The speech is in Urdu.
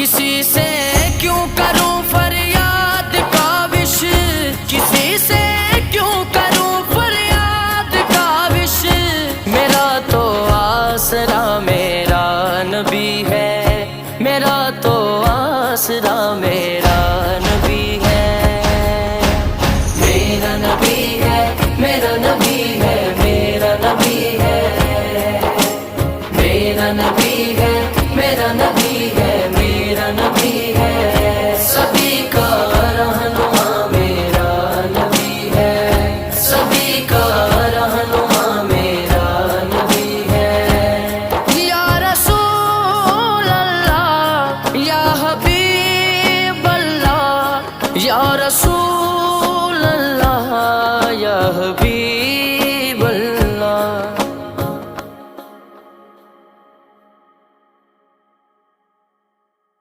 کسی سے کیوں کروں فریاد کاوش، کسی سے کیوں کروں فریاد کاوش، میرا تو آسرا میرا نبی ہے، میرا تو آسرا میرا